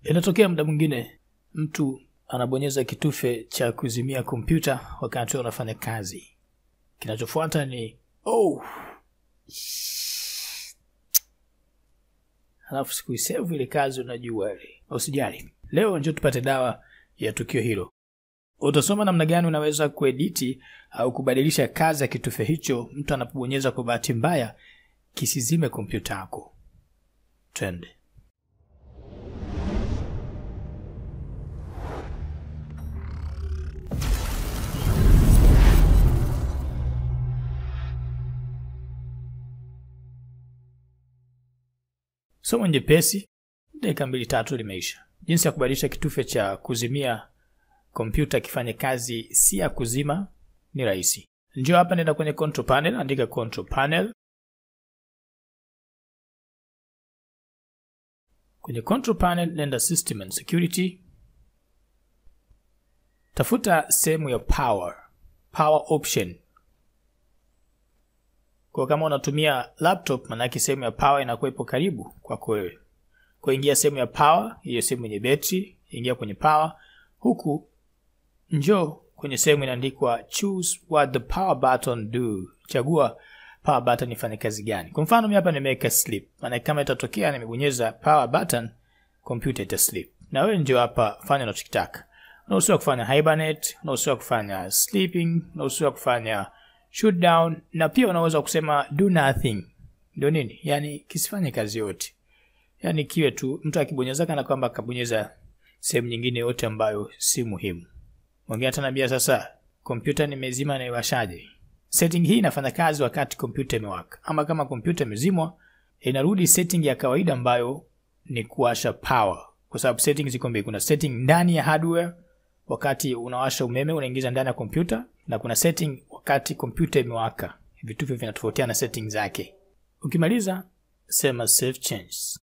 Inatokea muda mwingine mtu anabonyeza kitufe cha kuzimia kompyuta wakati unafanya kazi. Kinachofuata ni halafu sikuisave ile kazi unajua ile. Usijali. Leo njoo tupate dawa ya tukio hilo. Utasoma namna gani unaweza kuediti au kubadilisha kazi ya kitufe hicho mtu anapobonyeza kwa bahati mbaya kisizime kompyuta yako. Twende. Somo jepesi, dakika 2-3 limeisha. Jinsi ya kubadilisha kitufe cha kuzimia kompyuta kifanye kazi si ya kuzima ni rahisi. Njoo hapa, nenda kwenye control panel, andika control panel. Kwenye control panel nenda system and security. Tafuta sehemu ya power option. Kwa kama unatumia laptop, maana yake sehemu ya power inakuwa ipo karibu kwako wewe. Kwa ingia sehemu ya power, hiyo sehemu yenye betri, ingia kwenye power. Huku njoo kwenye sehemu inaandikwa choose what the power button do. Chagua power button ifanye kazi gani. Kwa mfano mimi hapa nimeweka sleep. Maana kama itatokea nimebonyeza power button, computer ita sleep. Na wewe njoo hapa fanya unachotaka. Unaruhusiwa kufanya hibernate, unaruhusiwa kufanya sleeping, unaruhusiwa kufanya shut down, na pia unaweza kusema do nothing. Ndio nini? Yaani kisifanye kazi yote. Yaani kiwe tu mtu akibonyeza kana kwamba akabonyeza sehemu nyingine yote ambayo si muhimu. Mwingine ataniambia sasa kompyuta nimezima na iwashaje? Setting hii inafanya kazi wakati kompyuta imewaka. Ama kama kompyuta imezimwa, inarudi setting ya kawaida ambayo ni kuwasha power. Kwa sababu settings ziko mbili. Kuna setting ndani ya hardware wakati unawasha umeme unaingiza ndani ya kompyuta, na kuna setting wakati kompyuta imewaka. Vitufe vinatofautiana setting zake. Ukimaliza sema save changes.